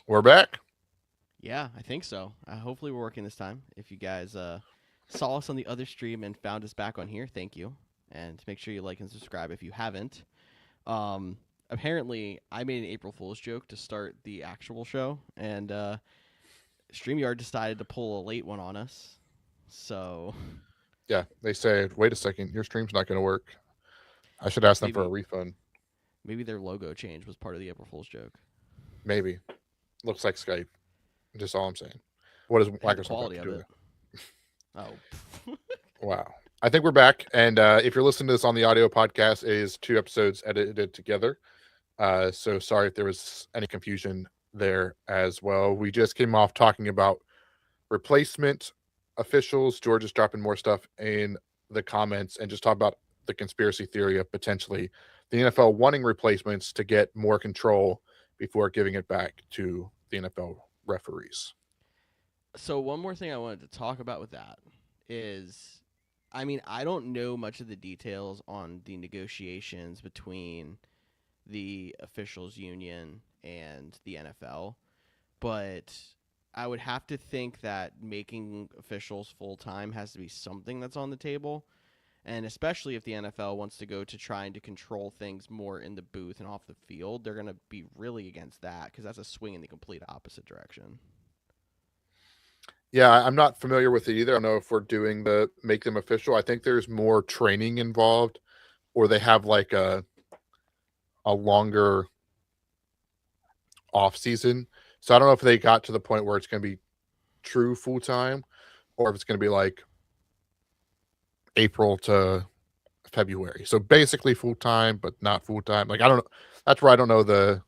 We're back. Yeah, I think so. Hopefully, we're working this time. If you guys saw us on the other stream and found us back on here, thank you. And make sure you like and subscribe if you haven't. Um, Apparently, I made an April Fool's joke to start the actual show, and StreamYard decided to pull a late one on us. So Yeah, they said, wait a second, your stream's not going to work. I should ask them for a maybe refund. maybe their logo change was part of the April Fool's joke. Maybe. Looks like Skype. Just all I'm saying. What does Hey, the Microsoft have quality to of do with it. it? Oh, Wow. I think we're back. And if you're listening to this on the audio podcast, it is 2 episodes edited together. So sorry if there was any confusion there as well. We just came off talking about replacement officials. George is dropping more stuff in the comments and just talk about the conspiracy theory of potentially the NFL wanting replacements to get more control before giving it back to the NFL referees. so one more thing I wanted to talk about with that is, I mean, I don't know much of the details on the negotiations between the officials union and the NFL, but I would have to think that making officials full time has to be something that's on the table. And especially if the NFL wants to go to trying to control things more in the booth and off the field, they're going to be really against that because that's a swing in the complete opposite direction. Yeah, I'm not familiar with it either. I don't know if we're doing the make them official. I think there's more training involved, or they have like a longer off season. So I don't know if they got to the point where it's going to be true full time, or if it's going to be like April to February. So basically full time, but not full time. Like I don't know. That's where I don't know the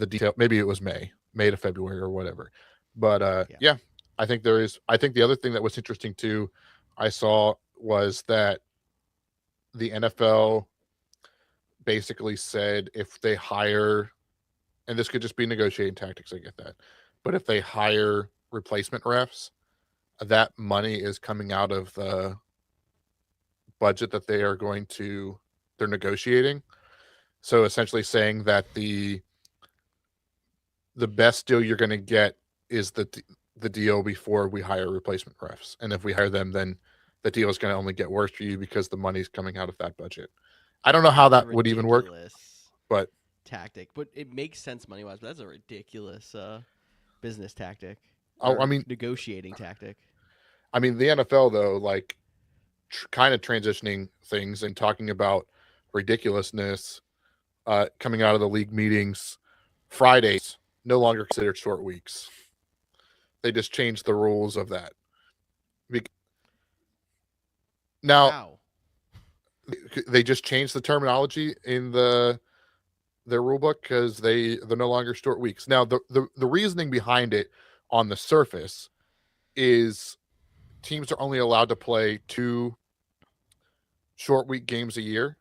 detail. Maybe it was May to February or whatever. But Yeah. yeah, I think there is. I think the other thing that was interesting too, I saw was that the NFL basically said if they hire, and this could just be negotiating tactics. I get that, but if they hire replacement refs, that money is coming out of the budget that they are going to they're negotiating. So essentially saying that the best deal you're going to get is the deal before we hire replacement refs, and if we hire them, then the deal is going to only get worse for you because the money's coming out of that budget. I don't know how That's a that would even work, ridiculous but tactic, but it makes sense money wise. But that's a ridiculous business tactic I or mean, negotiating tactic. the NFL though, like kind of transitioning things and talking about ridiculousness coming out of the league meetings. Fridays no longer considered short weeks. They just changed the rules of that. Now How? they just changed the terminology in their rule book because they're no longer short weeks. Now the reasoning behind it on the surface is teams are only allowed to play 2 short week games a year.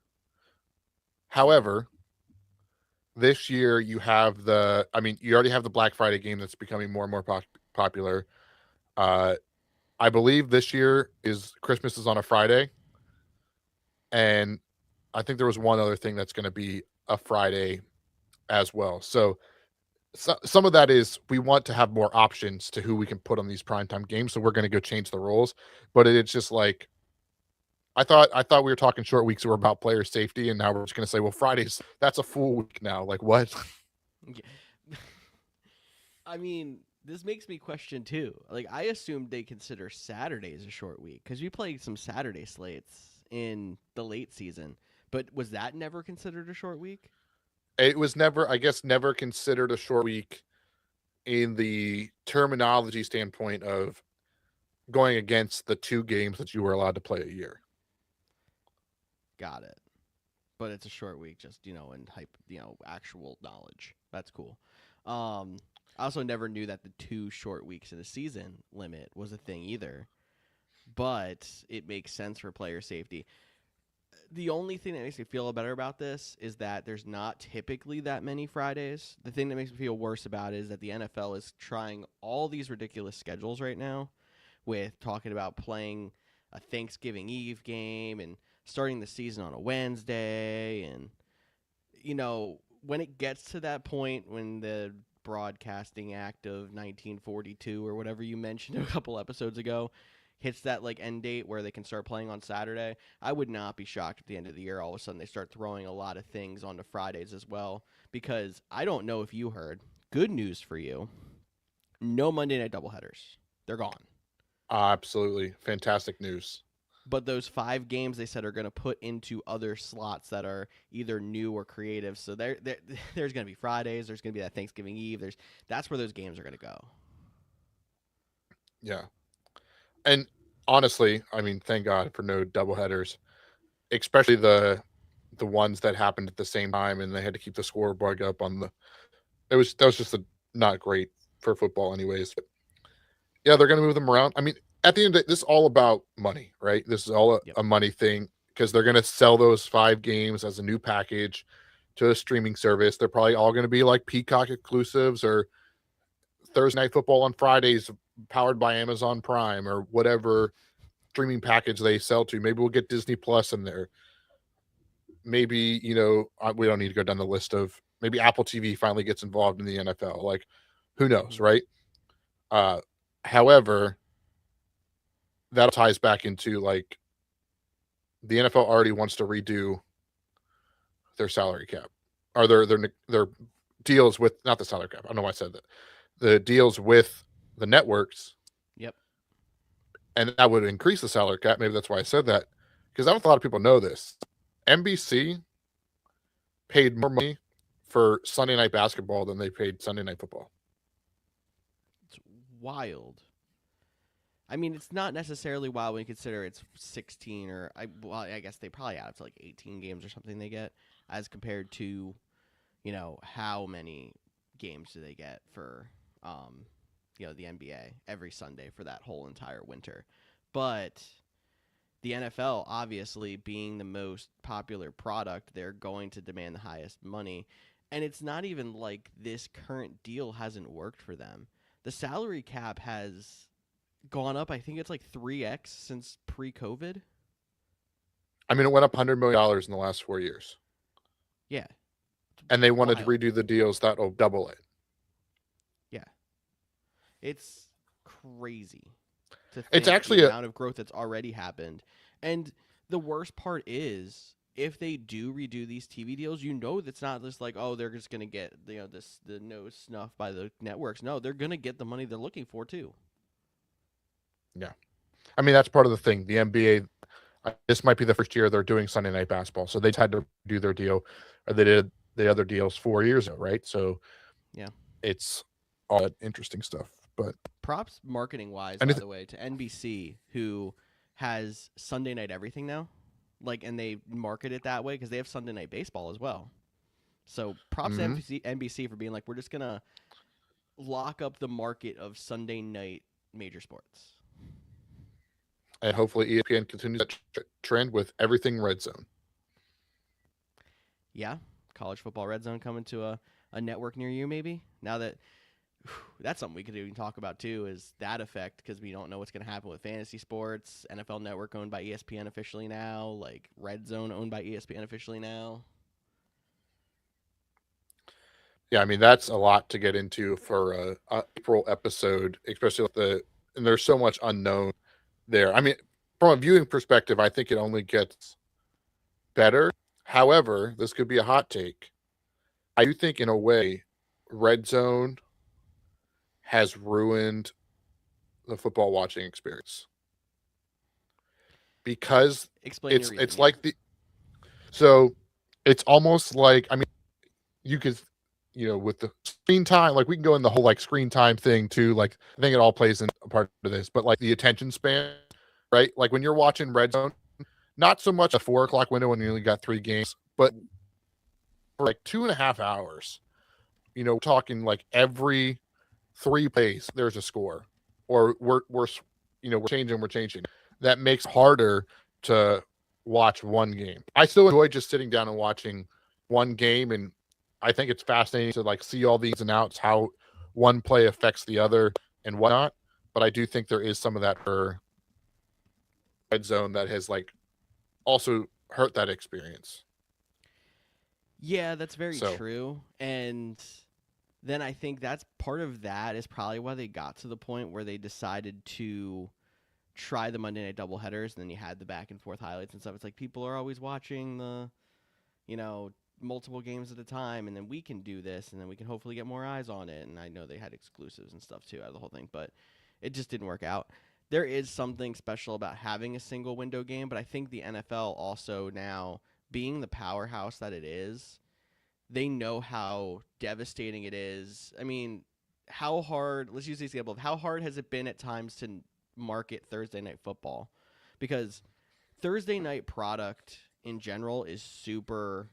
However, this year you have you already have the Black Friday game that's becoming more and more popular. Uh, I believe this year is Christmas is on a Friday, and I think there was one other thing that's going to be a Friday as well. So some of that is we want to have more options to who we can put on these primetime games, so we're going to go change the rules. But it's just like I thought we were talking short weeks were about player safety, and now we're just going to say, well, Fridays that's a full week now. Like what? Yeah. I mean, this makes me question too. Like, I assumed they consider Saturdays a short week because we played some Saturday slates in the late season. But was that never considered a short week? It was never, I guess, never considered a short week in the terminology standpoint of going against the 2 games that you were allowed to play a year. Got it. But it's a short week, just in actual knowledge. That's cool. I also never knew that the 2 short weeks in a season limit was a thing either. But it makes sense for player safety. The only thing that makes me feel better about this is that there's not typically that many Fridays. The thing that makes me feel worse about it is that the NFL is trying all these ridiculous schedules right now with talking about playing a Thanksgiving Eve game and starting the season on a Wednesday. And, when it gets to that point when the Broadcasting Act of 1942 or whatever you mentioned a couple episodes ago hits that like end date where they can start playing on Saturday, I would not be shocked at the end of the year all of a sudden they start throwing a lot of things onto Fridays as well. Because I don't know if you heard, good news for you, no Monday night doubleheaders. They're gone. Absolutely fantastic news. But those 5 games they said are going to put into other slots that are either new or creative. So there's going to be Fridays. There's going to be that Thanksgiving Eve. That's where those games are going to go. Yeah. And honestly, I mean, thank God for no doubleheaders, especially the ones that happened at the same time and they had to keep the scoreboard up on the. That was just not great for football, anyways. But yeah, they're going to move them around. I mean, at the end of the day, this is all about money, right? This is all a money thing because they're going to sell those 5 games as a new package to a streaming service. They're probably all going to be like Peacock exclusives or Thursday Night Football on Fridays powered by Amazon Prime or whatever streaming package they sell to. Maybe we'll get Disney Plus in there. Maybe, we don't need to go down the list of maybe Apple TV finally gets involved in the NFL. Like, who knows, right? However, that ties back into like the NFL already wants to redo their salary cap or their deals with not the salary cap. I don't know why I said that. The deals with the networks. Yep. And that would increase the salary cap. Maybe that's why I said that. Because I don't think a lot of people know this. NBC paid more money for Sunday night basketball than they paid Sunday night football. It's wild. I mean, it's not necessarily wild when you consider it's 16 or I guess they probably add up to like 18 games or something they get as compared to, how many games do they get for, the NBA every Sunday for that whole entire winter. But the NFL, obviously being the most popular product, they're going to demand the highest money. And it's not even like this current deal hasn't worked for them. The salary cap has gone up. I think it's like 3x since pre-COVID. I mean, it went up $100 million in the last 4 years. Yeah. And they wanted to redo the deals that'll double it. Yeah. It's crazy to think it's actually the amount of growth that's already happened. And the worst part is if they do redo these TV deals, that's not just like, oh, they're just going to get the nose snuff by the networks. No, they're going to get the money they're looking for too. Yeah. I mean, that's part of the thing. The NBA, this might be the first year they're doing Sunday night basketball. So they had to do their deal, or they did the other deals 4 years ago, right? So yeah, it's all that interesting stuff. But props marketing wise, by the way, to NBC, who has Sunday night everything now. And they market it that way because they have Sunday night baseball as well. So props to NBC for being like, we're just going to lock up the market of Sunday night major sports. And hopefully ESPN continues that trend with everything Red Zone. Yeah, college football Red Zone coming to a network near you maybe. Now that's something we could even talk about too, is that effect, because we don't know what's going to happen with fantasy sports. NFL Network owned by ESPN officially now, like Red Zone owned by ESPN officially now. Yeah, I mean, that's a lot to get into for a April episode, especially and there's so much unknown there. I mean, from a viewing perspective, I think it only gets better. However, this could be a hot take. I do think in a way, Red Zone has ruined the football watching experience. Because it's like so it's almost like, I mean, you could, with the screen time, like we can go in the whole like screen time thing too. Like I think it all plays in a part of this, but like the attention span, right? Like when you're watching Red Zone, not so much a 4 o'clock window when you only got 3 games, but for like 2.5 hours, we're talking like every 3 plays, there's a score, or we're changing. That makes it harder to watch one game. I still enjoy just sitting down and watching one game, and I think it's fascinating to like see all the ins and outs, how one play affects the other and whatnot. But I do think there is some of that for Red Zone that has like also hurt that experience. Yeah, that's very true. And then I think that's part of that is probably why they got to the point where they decided to try the Monday night doubleheaders, and then you had the back and forth highlights and stuff. It's like people are always watching the, you know, multiple games at a time, and then we can do this, and then we can hopefully get more eyes on it. And I know they had exclusives and stuff too out of the whole thing, but it just didn't work out. There is something special about having a single window game, but I think the NFL also now, being the powerhouse that it is, they know how devastating it is. I mean, how hard, let's use the example of how hard has it been at times to market Thursday night football? Because Thursday night product in general is super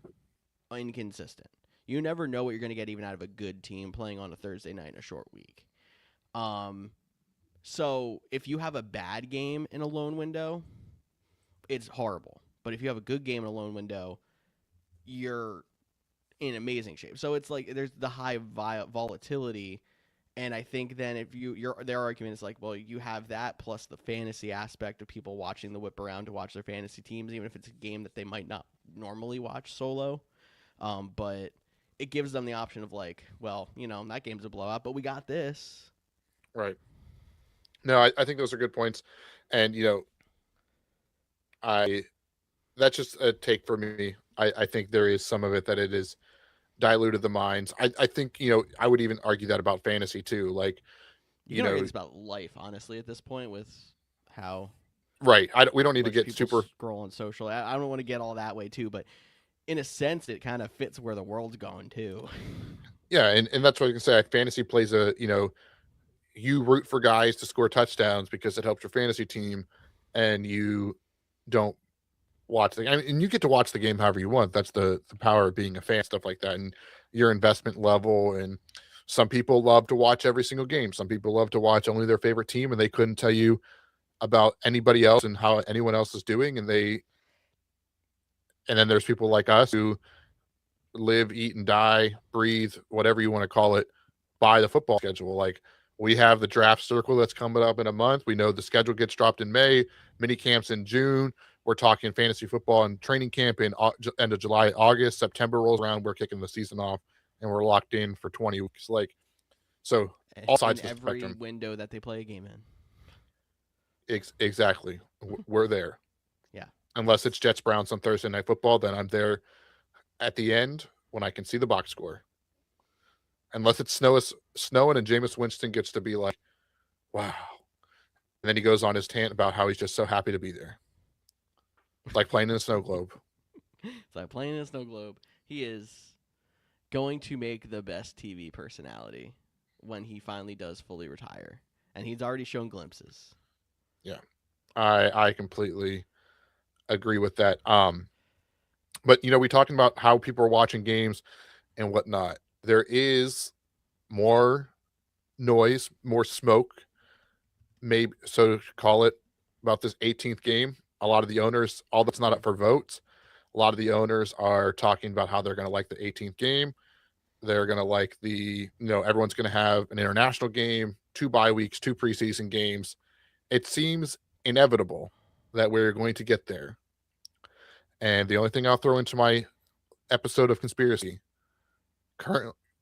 inconsistent. You never know what you're going to get even out of a good team playing on a Thursday night in a short week. Um, so if you have a bad game in a lone window, it's horrible. But if you have a good game in a lone window, you're in amazing shape. So it's like there's the high volatility, and I think then if their argument is like, well, you have that plus the fantasy aspect of people watching the whip around to watch their fantasy teams, even if it's a game that they might not normally watch solo. But it gives them the option of like, well, that game's a blowout, but we got this. Right. No, I think those are good points. And, I that's just a take for me. I think there is some of it that it is diluted the minds. I think, I would even argue that about fantasy too. Like, You can argue this about life, honestly, at this point with how right. We don't need to much get people super. scroll on social. I don't want to get all that way too, but in a sense, it kind of fits where the world's going too. Yeah. And that's what I can say. Fantasy plays you root for guys to score touchdowns because it helps your fantasy team, and you don't watch the. I mean, and you get to watch the game however you want. That's the power of being a fan, stuff like that, and your investment level. And some people love to watch every single game. Some people love to watch only their favorite team, and they couldn't tell you about anybody else and how anyone else is doing. And then there's people like us who live, eat, and die, breathe, whatever you want to call it, by the football schedule. Like, we have the draft circle that's coming up in a month. We know the schedule gets dropped in May, mini camps in June. We're talking fantasy football and training camp in end of July, August. September rolls around. We're kicking the season off, and we're locked in for 20 weeks. Like, so all sides in of the every spectrum. window that they play a game in. Exactly. We're there. Yeah. Unless it's Jets Browns on Thursday Night Football, then I'm there at the end when I can see the box score. Unless it's snowing and Jameis Winston gets to be like, wow. And then he goes on his rant about how he's just so happy to be there. Like playing in a snow globe. It's like playing in a snow globe. He is going to make the best TV personality when he finally does fully retire. And he's already shown glimpses. Yeah. I completely agree with that. But we talking about how people are watching games and whatnot. There is more noise, more smoke, maybe so to call it, about this 18th game. A lot of the owners, all that's not up for votes, a lot of the owners are talking about how they're going to like the 18th game. They're going to like everyone's going to have an international game, 2 bye weeks, 2 preseason games. It seems inevitable that we're going to get there. And the only thing I'll throw into my episode of conspiracy,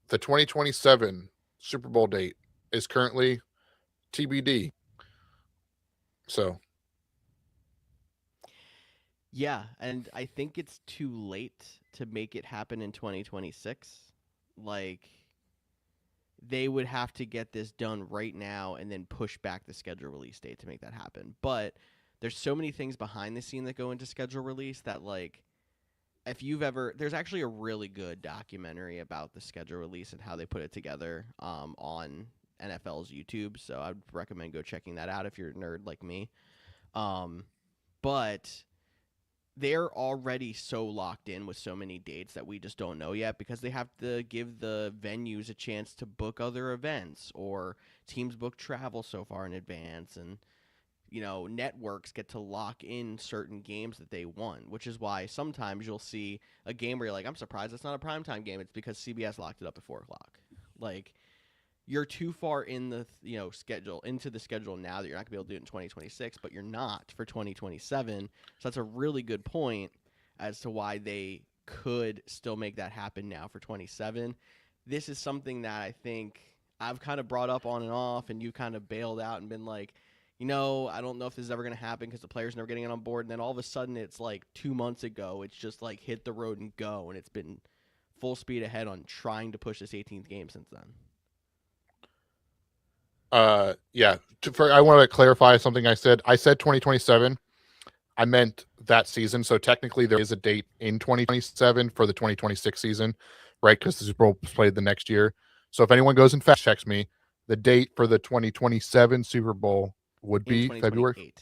the 2027 Super Bowl date is currently TBD. So, yeah, and I think it's too late to make it happen in 2026. Like, they would have to get this done right now and then push back the schedule release date to make that happen. But there's so many things behind the scene that go into schedule release that, like, if you've ever, there's actually a really good documentary about the schedule release and how they put it together on NFL's YouTube. So I'd recommend go checking that out if you're a nerd like me. But they're already so locked in with so many dates that we just don't know yet because they have to give the venues a chance to book other events, or teams book travel so far in advance, and networks get to lock in certain games that they want, which is why sometimes you'll see a game where you're like, I'm surprised it's not a primetime game. It's because CBS locked it up at 4:00. Like, you're too far in the schedule into the schedule now that you're not gonna be able to do it in 2026, but you're not for 2027. So that's a really good point as to why they could still make that happen now for 27. this is something that I think I've kind of brought up on and off, and you kind of bailed out and been like, I don't know if this is ever going to happen because the players never getting it on board. And then all of a sudden, it's like 2 months ago, it's just like hit the road and go, and it's been full speed ahead on trying to push this 18th game since then. Yeah. I want to clarify something I said. I said 2027. I meant that season. So technically, there is a date in 2027 for the 2026 season, right? Because the Super Bowl was played the next year. So if anyone goes and fact checks me, the date for the 2027 Super Bowl would be February.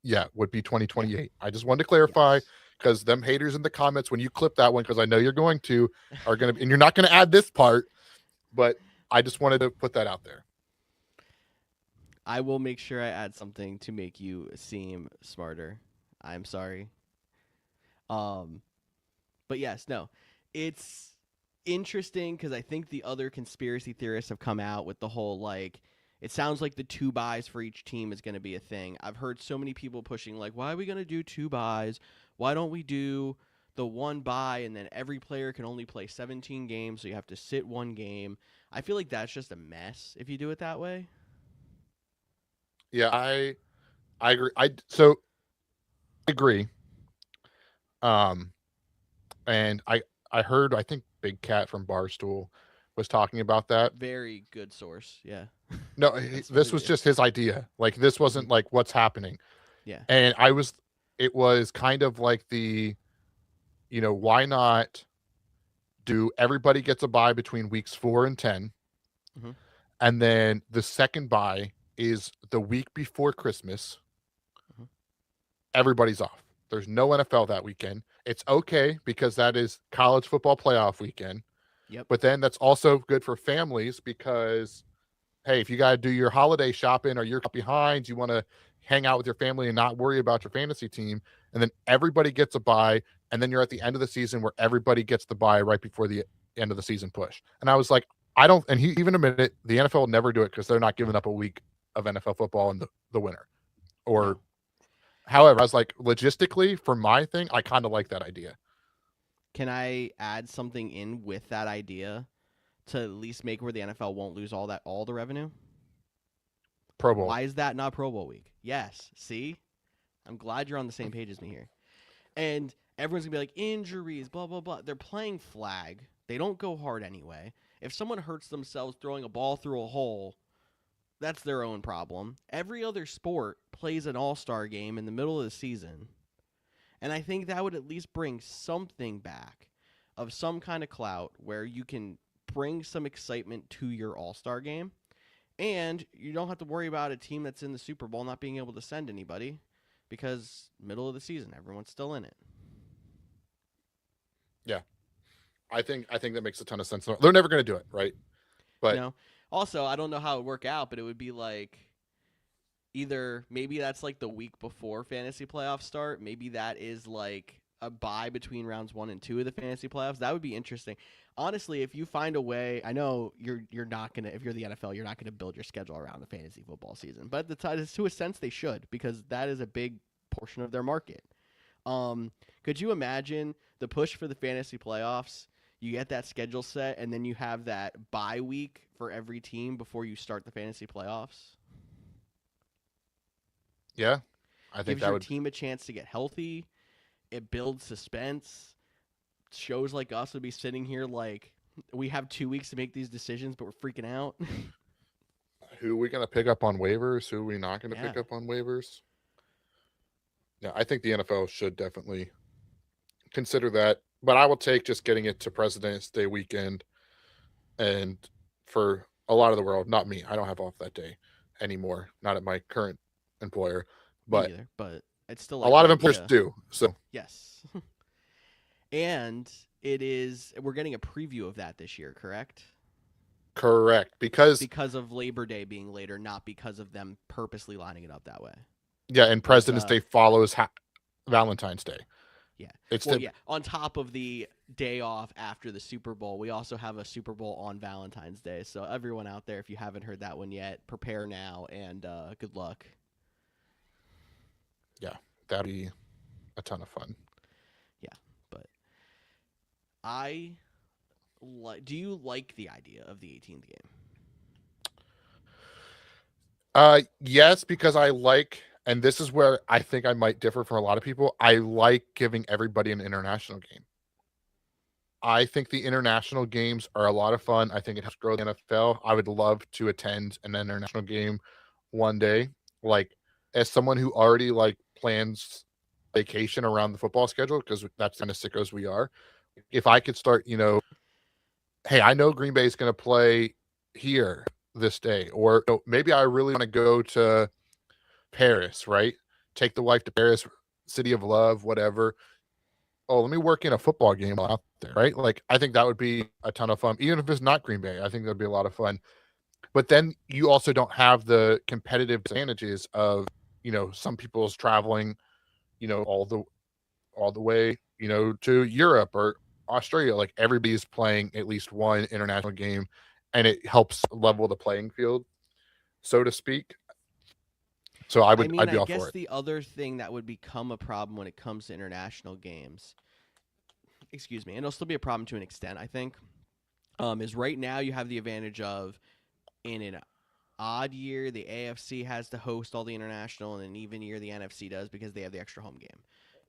Yeah, would be 2028. Yeah. I just wanted to clarify because them haters in the comments, when you clip that one, because I know you're going to, are going to, and you're not going to add this part, but I just wanted to put that out there. I will make sure I add something to make you seem smarter. I'm sorry. But yes, no, it's interesting because I think the other conspiracy theorists have come out with the whole like, it sounds like the 2 buys for each team is going to be a thing. I've heard so many people pushing like, why are we going to do 2 buys? Why don't we do the 1 buy and then every player can only play 17 games, so you have to sit 1 game? I feel like that's just a mess if you do it that way. Yeah, I agree. I agree. And I heard, I think Big Cat from Barstool was talking about that. Very good source. Yeah. No, this was just his idea. Like, this wasn't like what's happening. Yeah. And it was kind of like why not do everybody gets a bye between weeks 4 and 10. Mm-hmm. And then the second bye is the week before Christmas. Mm-hmm. Everybody's off. There's no NFL that weekend. It's okay because that is college football playoff weekend. Yep. But then that's also good for families because, hey, if you got to do your holiday shopping or you're behind, you want to hang out with your family and not worry about your fantasy team. And then everybody gets a bye. And then you're at the end of the season where everybody gets the bye right before the end of the season push. And I was like, and he even admitted the NFL will never do it because they're not giving up a week of NFL football in the winter. Or, no. However, I was like, logistically, for my thing, I kind of like that idea. Can I add something in with that idea to at least make where the NFL won't lose all the revenue? Pro Bowl. Why is that not Pro Bowl week? Yes. See? I'm glad you're on the same page as me here. And everyone's going to be like, injuries, blah, blah, blah. They're playing flag. They don't go hard anyway. If someone hurts themselves throwing a ball through a hole, that's their own problem. Every other sport plays an all-star game in the middle of the season. And I think that would at least bring something back of some kind of clout where you can bring some excitement to your all-star game. And you don't have to worry about a team that's in the Super Bowl not being able to send anybody because middle of the season, everyone's still in it. Yeah. I think that makes a ton of sense. They're never going to do it, right? But also, I don't know how it would work out, but it would be like either maybe that's like the week before fantasy playoffs start. Maybe that is like a bye between rounds 1 and 2 of the fantasy playoffs. That would be interesting. Honestly, if you find a way, I know you're not gonna. If you're the NFL, you're not gonna build your schedule around the fantasy football season. But to a sense, they should because that is a big portion of their market. Could you imagine the push for the fantasy playoffs? You get that schedule set, and then you have that bye week for every team before you start the fantasy playoffs. Yeah, I think gives your team a chance to get healthy. It builds suspense. Shows like us would be sitting here like we have 2 weeks to make these decisions, but we're freaking out. Who are we going to pick up on waivers? Who are we not going to pick up on waivers? Yeah, I think the NFL should definitely consider that. But I will take just getting it to President's Day weekend. And for a lot of the world, not me. I don't have off that day anymore. Not at my current employer. But, me either, but it's still like a lot of employers do. So yes. And we're getting a preview of that this year, correct? Correct. Because of Labor Day being later, not because of them purposely lining it up that way. Yeah, and President's Day follows Valentine's Day. Yeah. On top of the day off after the Super Bowl, we also have a Super Bowl on Valentine's Day. So everyone out there, if you haven't heard that one yet, prepare now and good luck. Yeah, that'd be a ton of fun. Yeah, but I Do you like the idea of the 18th game? Yes, because I like, and this is where I think I might differ from a lot of people. I like giving everybody an international game. I think the international games are a lot of fun. I think it helps grow the NFL. I would love to attend an international game one day. Like, as someone who already like plans vacation around the football schedule, because that's kind of sickos we are. If I could start, hey, I know Green Bay is going to play here this day, or maybe I really want to go to Paris, right? Take the wife to Paris, city of love, whatever. Oh, let me work in a football game while out there, right? Like, I think that would be a ton of fun, even if it's not Green Bay. I think that'd be a lot of fun. But then you also don't have the competitive advantages of, some people's traveling, all the way, to Europe or Australia. Like, everybody's playing at least one international game, and it helps level the playing field, so to speak. So I mean, I'd be I all for guess it. the other thing that would become a problem when it comes to international games, excuse me, and it'll still be a problem to an extent, I think, is right now you have the advantage of in an odd year, the AFC has to host all the international, and an even year, the NFC does because they have the extra home game.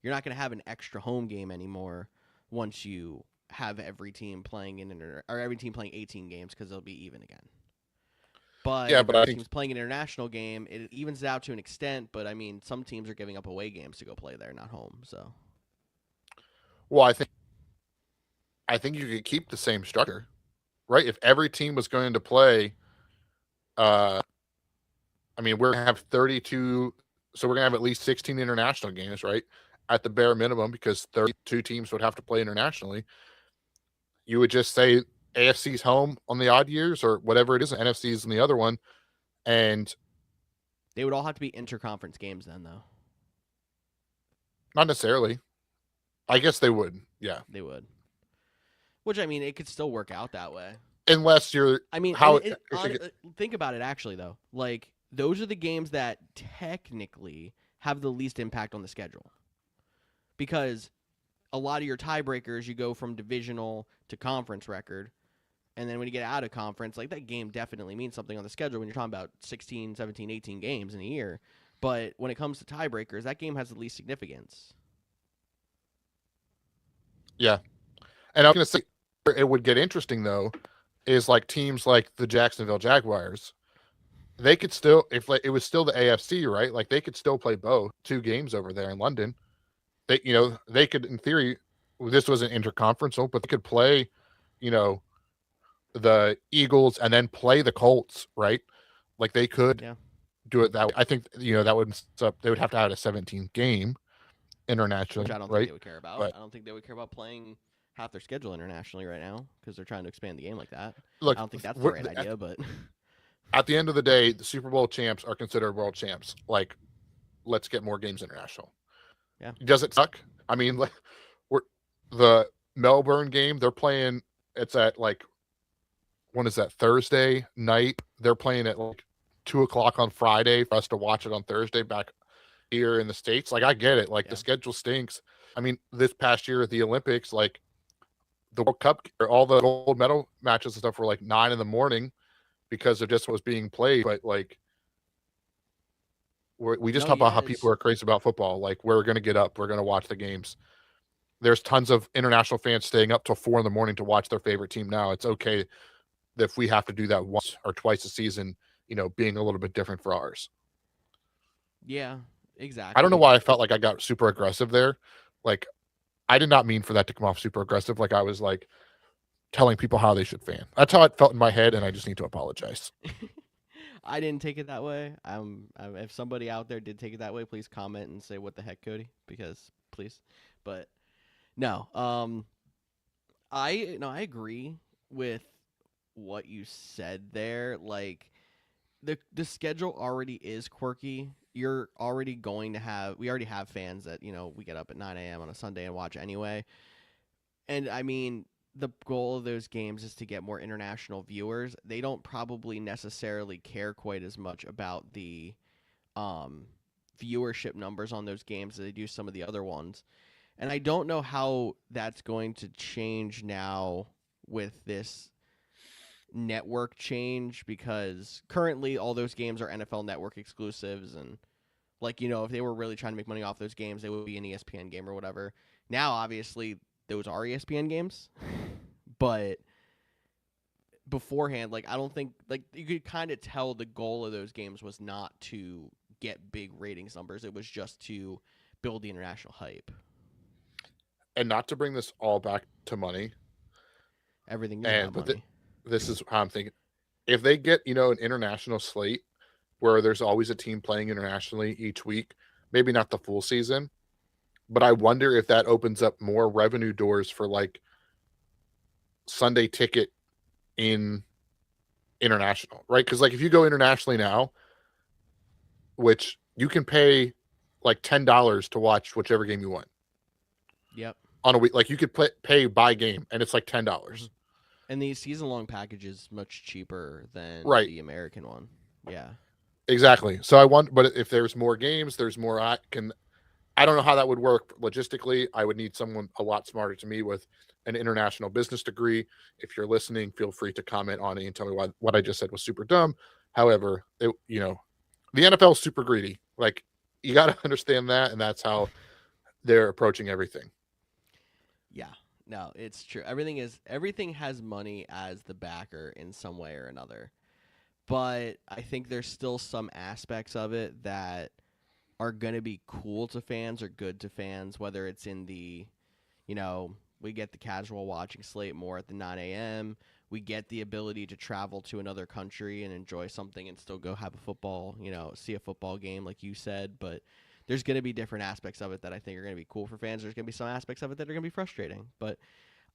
You're not going to have an extra home game anymore once you have every team playing or every team playing 18 games because they'll be even again. But Yeah, if but I every think, team's playing an international game, it evens it out to an extent. But I mean, some teams are giving up away games to go play there, not home. So well, I think you could keep the same structure, right? If every team was going to play, uh, I mean, we're gonna have 32, so we're gonna have at least 16 international games, right? At the bare minimum, because 32 teams would have to play internationally. You would just say AFC's home on the odd years, or whatever it is, and NFC's in the other one, and they would all have to be interconference games then, though. not necessarily. I guess they would, yeah, They would. Which I mean, it could still work out that way. unless you're I mean, and how think about it actually though. Like those are the games that technically have the least impact on the schedule because a lot of your tiebreakers you go from divisional to conference record, and then when you get out of conference, like that game definitely means something on the schedule when you're talking about 16, 17, 18 games in a year. But when it comes to tiebreakers, that game has the least significance. yeah. And I'm gonna say it would get interesting though, is like teams like the Jacksonville Jaguars. They could still, if like it was still the AFC, right? Like they could still play both two games over there in London. They could, in theory, this was an interconference, but they could play, you know, the Eagles and then play the Colts, right? Like they could Yeah. do it that way. I think that would they would have to have a 17th game Which internationally, I don't think right? they would care about. But I don't think they would care about playing half their schedule internationally right now because they're trying to expand the game like that. I look, don't think that's the right idea, but at the end of the day, the Super Bowl champs are considered world champs. Like, let's get more games international. yeah. Does it suck? I mean, like, we're the Melbourne game. They're playing. It's at like, when is that, Thursday night? They're playing at like 2 o'clock on Friday for us to watch it on Thursday back here in the States. Like, I get it. Like, the Yeah. schedule stinks. I mean, this past year at the Olympics, like the World Cup, all the gold medal matches and stuff were like 9 in the morning because of just what was being played. But like, we just No, talk about yeah, how people it's are crazy about football. Like, we're going to get up, we're going to watch the games. There's tons of international fans staying up till 4 in the morning to watch their favorite team now. It's okay if we have to do that once or twice a season, being a little bit different for ours. yeah, I don't know exactly. why I felt like I got super aggressive there. Like, I did not mean for that to come off super aggressive. Like, I was like telling people how they should fan. That's how it felt in my head, and I just need to apologize. I didn't take it that way. If somebody out there did take it that way, please comment and say what the heck, Cody, because please. But no, I agree with what you said there. Like the schedule already is quirky. You're already going to have we already have fans that we get up at 9 a.m. on a Sunday and watch anyway. And I mean, the goal of those games is to get more international viewers. They don't probably necessarily care quite as much about the um, viewership numbers on those games as they do some of the other ones. And I don't know how that's going to change now with this network change, because currently all those games are NFL Network exclusives, and like, if they were really trying to make money off those games, they would be an ESPN game or whatever. Now, obviously, those are ESPN games, but beforehand, like, I don't think, like, you could kind of tell the goal of those games was not to get big ratings numbers. It was just to build the international hype. And not to bring this all back to money, Everything is about money. this is how I'm thinking. If they get, an international slate where there's always a team playing internationally each week, maybe not the full season, but I wonder if that opens up more revenue doors for like Sunday ticket in international, right? Because like if you go internationally now, which you can pay like $10 to watch whichever game you want. Yep. On a week, like you could pay by game, and it's like $10. And the season-long package is much cheaper than Right. the American one. Yeah. Exactly. So I want, but if there's more games, there's more. I don't know how that would work logistically. I would need someone a lot smarter to me with an international business degree. If you're listening, feel free to comment on it and tell me what I just said was super dumb. However, the NFL is super greedy. Like, you got to understand that, and that's how they're approaching everything. Yeah. No, it's true. Everything has money as the backer in some way or another. But I think there's still some aspects of it that are going to be cool to fans or good to fans, whether it's in the, we get the casual watching slate more at the 9 a.m. We get the ability to travel to another country and enjoy something and still go have a football, see a football game like you said. But there's going to be different aspects of it that I think are going to be cool for fans. There's going to be some aspects of it that are going to be frustrating. But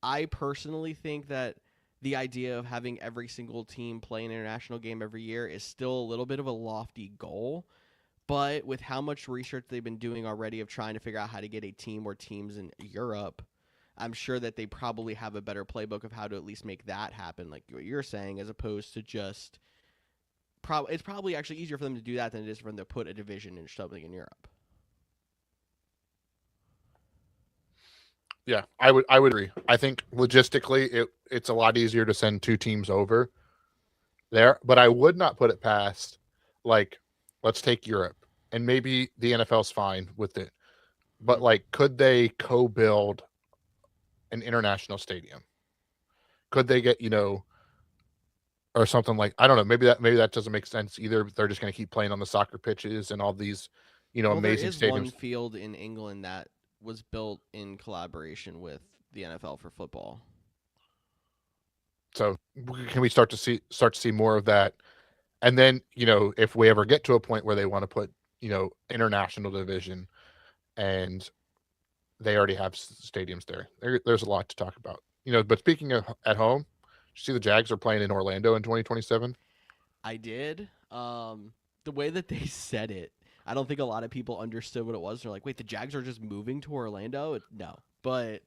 I personally think that the idea of having every single team play an international game every year is still a little bit of a lofty goal. But with how much research they've been doing already of trying to figure out how to get a team or teams in Europe, I'm sure that they probably have a better playbook of how to at least make that happen, like what you're saying, as opposed to just it's probably actually easier for them to do that than it is for them to put a division in something in Europe. Yeah, I would agree. I think logistically it's a lot easier to send two teams over there, but I would not put it past, like, let's take Europe, and maybe the NFL's fine with it, but like, could they co-build an international stadium? Could they get, or something like, I don't know, maybe that doesn't make sense either. They're just going to keep playing on the soccer pitches and all these, amazing stadiums. There is one field in England that was built in collaboration with the NFL for football. So can we start to see more of that? And then, if we ever get to a point where they want to put, international division, and they already have stadiums there's a lot to talk about. But speaking of at home, did you see the Jags are playing in Orlando in 2027? I did. The way that they said it, I don't think a lot of people understood what it was. They're like, wait, the Jags are just moving to Orlando? No. But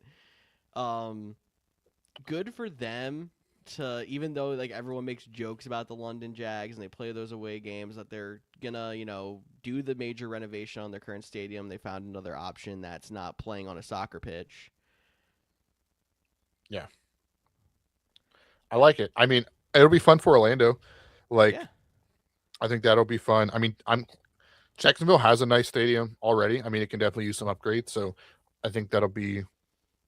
good for them to, even though like everyone makes jokes about the London Jags and they play those away games, that they're gonna, do the major renovation on their current stadium. They found another option that's not playing on a soccer pitch. Yeah. I like it. I mean, it'll be fun for Orlando. Like, yeah. I think that'll be fun. I mean, Jacksonville has a nice stadium already. I mean, it can definitely use some upgrades. So I think that'll be.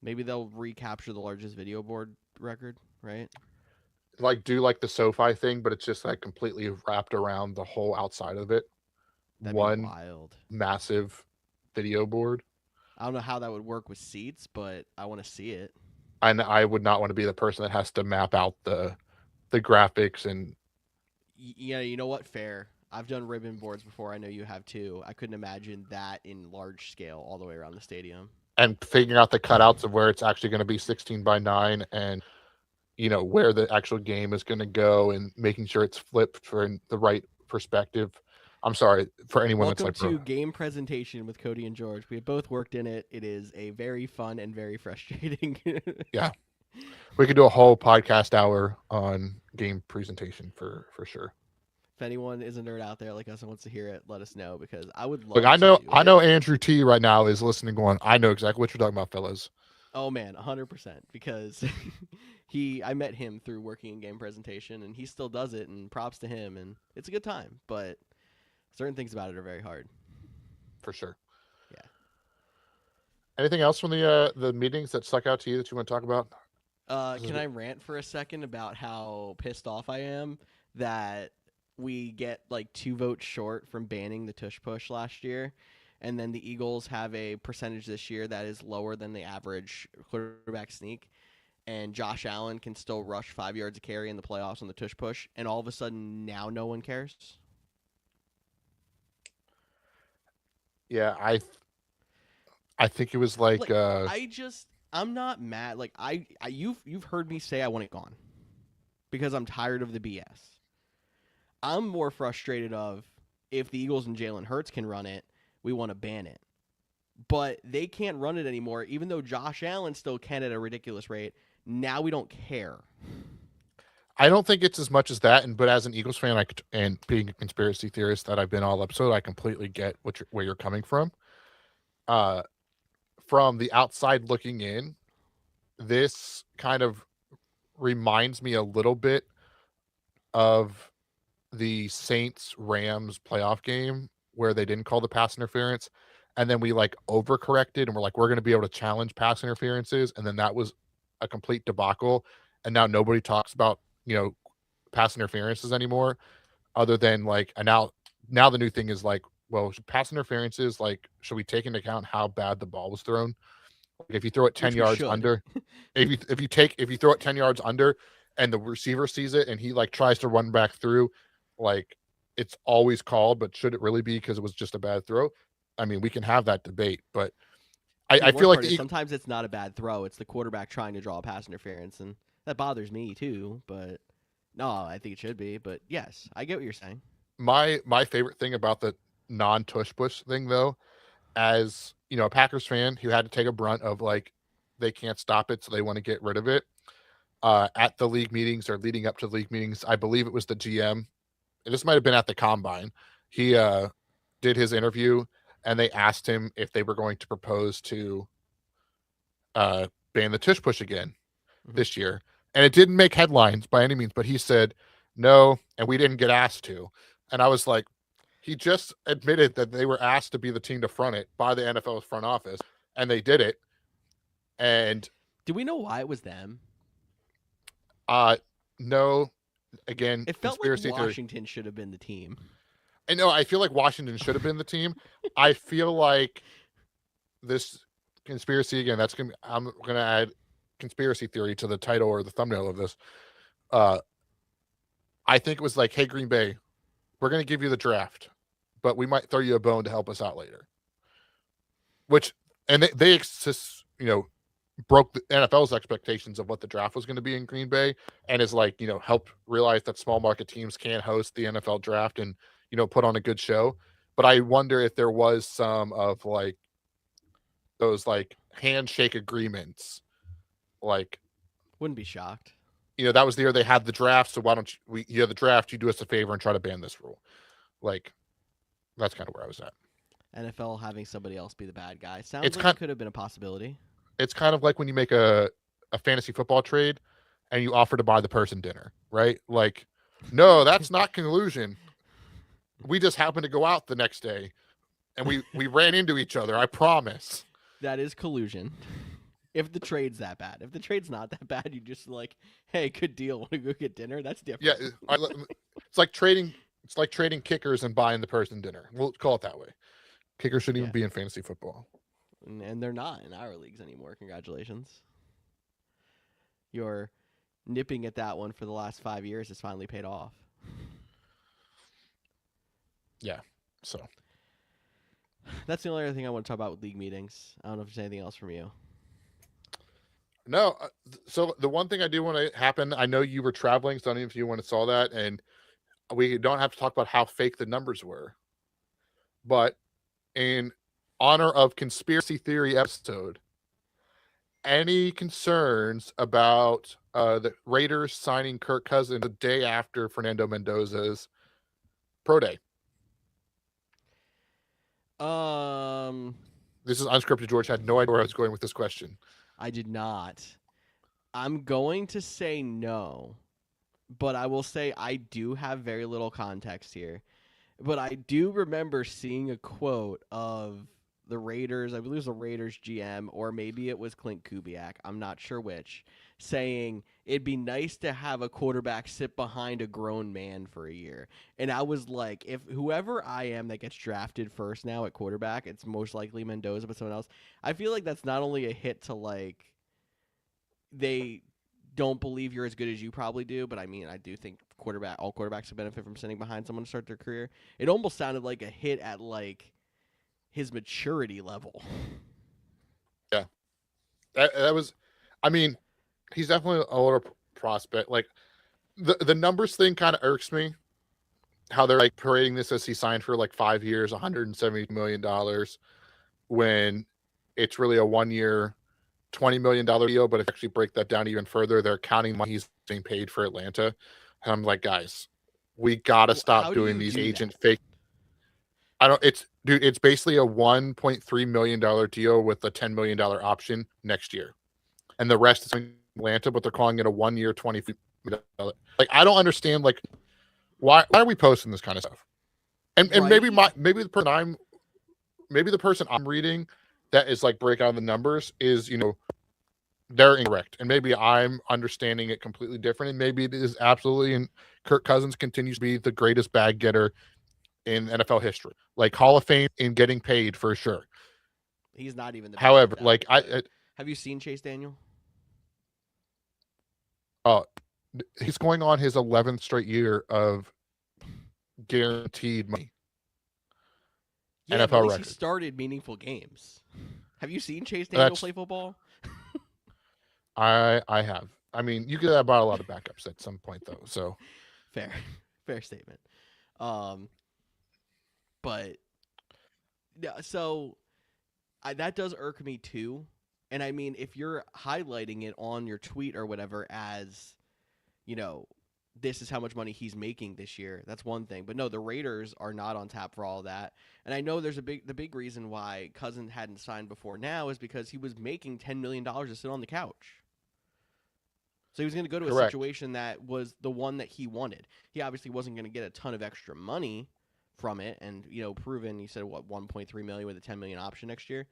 Maybe they'll recapture the largest video board record, right? Like, do like the SoFi thing, but it's just like completely wrapped around the whole outside of it. That'd One be wild. Massive video board. I don't know how that would work with seats, but I want to see it. And I would not want to be the person that has to map out the graphics and. Yeah, you know what? Fair. I've done ribbon boards before. I know you have too. I couldn't imagine that in large scale all the way around the stadium. And figuring out the cutouts of where it's actually going to be 16:9 and, where the actual game is going to go, and making sure it's flipped for the right perspective. I'm sorry for anyone Welcome that's like, to Game Presentation with Cody and George. We have both worked in it. It is a very fun and very frustrating. Yeah. We could do a whole podcast hour on game presentation for sure. If anyone is a nerd out there like us and wants to hear it, let us know, because I would love. Look, I know Andrew T right now is listening, going, I know exactly what you're talking about, fellas. Oh man, 100%, because I met him through working in game presentation, and he still does it. And props to him, and it's a good time. But certain things about it are very hard. For sure. Yeah. Anything else from the meetings that stuck out to you that you want to talk about? Can I rant for a second about how pissed off I am that we get like 2 votes short from banning the tush push last year, and then the Eagles have a percentage this year that is lower than the average quarterback sneak, and Josh Allen can still rush 5 yards a carry in the playoffs on the tush push, and all of a sudden now no one cares. Yeah, I think it was like I'm not mad. Like you've heard me say I want it gone because I'm tired of the BS. I'm more frustrated of if the Eagles and Jalen Hurts can run it, we want to ban it. But they can't run it anymore, even though Josh Allen still can at a ridiculous rate. Now we don't care. I don't think it's as much as that, but as an Eagles fan, and being a conspiracy theorist that I've been all episode, I completely get where you're coming from. From the outside looking in, this kind of reminds me a little bit of the Saints Rams playoff game where they didn't call the pass interference, and then we like overcorrected and we're like, we're going to be able to challenge pass interferences, and then that was a complete debacle, and now nobody talks about pass interferences anymore, other than like, and now the new thing is like, well, pass interferences, like, should we take into account how bad the ball was thrown? Like if you throw it 10 Which we yards should. under, if you throw it 10 yards under and the receiver sees it and he like tries to run back through, like it's always called, but should it really be because it was just a bad throw? I mean, we can have that debate, but See, I the feel worst like part is sometimes it's not a bad throw. It's the quarterback trying to draw a pass interference, and that bothers me too. But no, I think it should be. But yes, I get what you're saying. my favorite thing about the non-tush push thing though, as a Packers fan who had to take a brunt of like they can't stop it, so they want to get rid of it. At the league meetings or leading up to the league meetings, I believe it was the GM. And this might have been at the combine. He did his interview, and they asked him if they were going to propose to ban the tush push again this year. And it didn't make headlines by any means, but he said no, and we didn't get asked to. And I was like, he just admitted that they were asked to be the team to front it by the NFL's front office, and they did it. And do we know why it was them? No, again, it felt like conspiracy theory. Washington should have been the team. I know. I feel like Washington should have been the team. I feel like this conspiracy again. I'm gonna add conspiracy theory to the title or the thumbnail of this. I think it was like, hey, Green Bay, we're gonna give you the draft, but we might throw you a bone to help us out later. Which, and they just broke the NFL's expectations of what the draft was going to be in Green Bay, and is like helped realize that small market teams can host the NFL draft and put on a good show. But I wonder if there was some of like those like handshake agreements, like wouldn't be shocked. That was the year they had the draft, so why don't you have the draft, you do us a favor and try to ban this rule. Like that's kind of where I was at. NFL having somebody else be the bad guy sounds like it could have been a possibility. It's kind of like when you make a fantasy football trade and you offer to buy the person dinner, right? Like, no, that's not collusion. We just happened to go out the next day and we ran into each other. I promise. That is collusion. If the trade's that bad. If the trade's not that bad, you just like, hey, good deal. Want to go get dinner? That's different. Yeah, it's like trading. It's like trading kickers and buying the person dinner. We'll call it that way. Kickers shouldn't even be in fantasy football. And they're not in our leagues anymore. Congratulations. Your nipping at that one for the last 5 years has finally paid off. Yeah, so. That's the only other thing I want to talk about with league meetings. I don't know if there's anything else from you. No, so the one thing I do want to happen, I know you were traveling, so I don't know if you want to saw that, and we don't have to talk about how fake the numbers were. But in honor of conspiracy theory episode, any concerns about the Raiders signing Kirk Cousins the day after Fernando Mendoza's pro day? This is unscripted. George had no idea where I was going with this question. I did not. I'm going to say no, but I will say I do have very little context here. But I do remember seeing a quote of the Raiders, I believe it was the Raiders GM, or maybe it was Clint Kubiak, I'm not sure which, saying it'd be nice to have a quarterback sit behind a grown man for a year. And I was like, if whoever I am that gets drafted first now at quarterback, it's most likely Mendoza, but someone else. I feel like that's not only a hit to like they don't believe you're as good as you probably do, but I mean, I do think all quarterbacks would benefit from sitting behind someone to start their career. It almost sounded like a hit at like his maturity level. Yeah, that was. I mean, he's definitely a older prospect. Like the numbers thing kind of irks me. How they're like parading this as he signed for like 5 years, $170 million, when it's really a 1 year, $20 million deal. But if you actually break that down even further, they're counting money he's being paid for Atlanta. And I'm like, guys, we gotta stop How do doing you these do agent that? fake. I don't. It's dude. It's basically a $1.3 million deal with a $10 million option next year, and the rest is in Atlanta. But they're calling it a 1 year, $20 million. Like I don't understand. Like why are we posting this kind of stuff? And maybe Right? maybe the person I'm reading that is like break out the numbers is they're incorrect, and maybe I'm understanding it completely different, and maybe it is absolutely. And Kirk Cousins continues to be the greatest bag getter in NFL history, like Hall of Fame in getting paid for sure. He's not even the best at However, that. like But have you seen Chase Daniel? uh, he's going on his 11th straight year of guaranteed money, Yeah, but at NFL least he record. started meaningful games. Have you seen Chase Daniel That's play football? I have. I mean, you could have bought a lot of backups at some point though. So Fair, fair statement. Um, but yeah, so that does irk me too. And I mean, if you're highlighting it on your tweet or whatever as, you know, this is how much money he's making this year, that's one thing. But no, the Raiders are not on tap for all of that. And I know the big reason why Cousins hadn't signed before now is because he was making $10 million to sit on the couch. So he was going to go to a correct. situation that was the one that he wanted. He obviously wasn't going to get a ton of extra money from it, and proven. He said what 1.3 million with a 10 million option next year,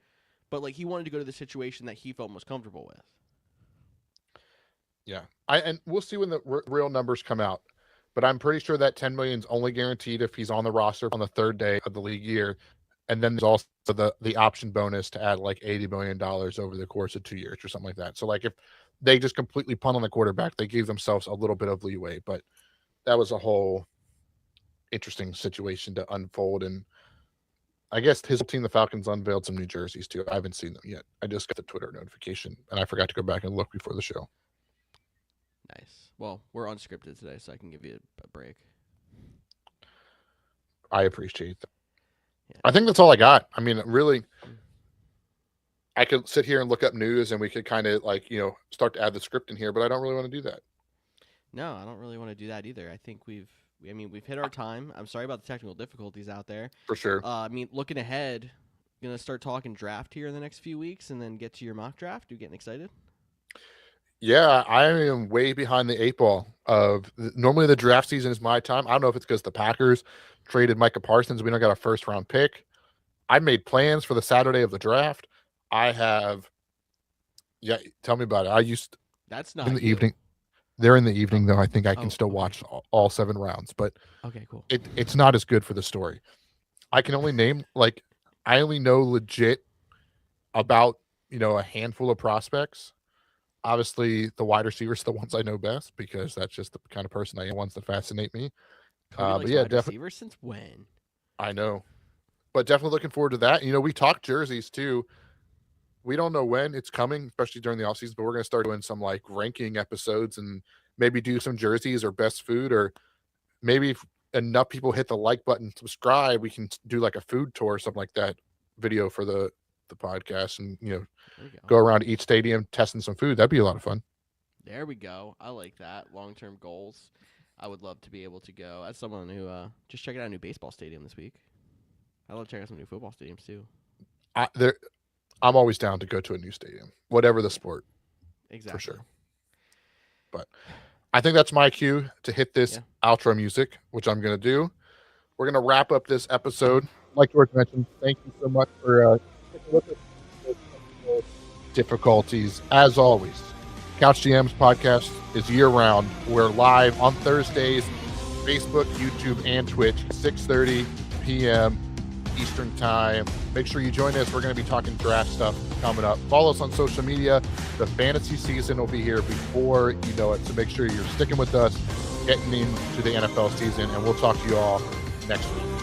but like he wanted to go to the situation that he felt most comfortable with. Yeah, and we'll see when the real numbers come out. But I'm pretty sure that 10 million is only guaranteed if he's on the roster on the third day of the league year, and then there's also the option bonus to add like $80 million over the course of 2 years or something like that. So like if they just completely punt on the quarterback, they gave themselves a little bit of leeway. But that was a whole interesting situation to unfold. And I guess his team, the Falcons, unveiled some new jerseys too. I haven't seen them yet. I just got the Twitter notification, and I forgot to go back and look before the show. Nice. Well, we're unscripted today, so I can give you a break. I appreciate that. Yeah. I think that's all I got. I mean, really, I could sit here and look up news, and we could kind of like start to add the script in here, but I don't really want to do that. No, I don't really want to do that either. I think we've hit our time. I'm sorry about the technical difficulties out there. For sure. I mean, looking ahead, gonna start talking draft here in the next few weeks, and then get to your mock draft. You getting excited? Yeah, I am way behind the eight ball. Normally the draft season is my time. I don't know if it's because the Packers traded Micah Parsons. We don't got a first round pick. I made plans for the Saturday of the draft. I have. Yeah, tell me about it. I used That's in not the you. evening. They're in the evening though. I think I can Oh, still okay. watch all 7 rounds, but Okay, cool. it's not as good for the story. I can only name like I only know legit about a handful of prospects. Obviously, the wide receivers are the ones I know best because that's just the kind of person I am. Ones that fascinate me. Cody But likes yeah, wide definitely receivers since when? I know, but definitely looking forward to that. We talked jerseys too. We don't know when it's coming, especially during the off season, but we're going to start doing some like ranking episodes and maybe do some jerseys or best food, or maybe if enough people hit the like button, subscribe, we can do like a food tour or something like that video for the podcast, and There we go. go around each stadium testing some food. That'd be a lot of fun. There we go. I like that. Long-term goals. I would love to be able to go. As someone who just checked out a new baseball stadium this week. I'd love to check out some new football stadiums too. I, there, I'm always down to go to a new stadium, whatever the Yeah, sport, for exactly. sure. But I think that's my cue to hit this Yeah. outro music, which I'm going to do. We're going to wrap up this episode. Like George mentioned, thank you so much for sticking with us. Difficulties, as always. Couch GM's podcast is year-round. We're live on Thursdays, Facebook, YouTube, and Twitch, 6:30 p.m. Eastern Time. Make sure you join us. We're going to be talking draft stuff coming up. Follow us on social media. The fantasy season will be here before you know it, so make sure you're sticking with us, getting into the NFL season, and we'll talk to you all next week.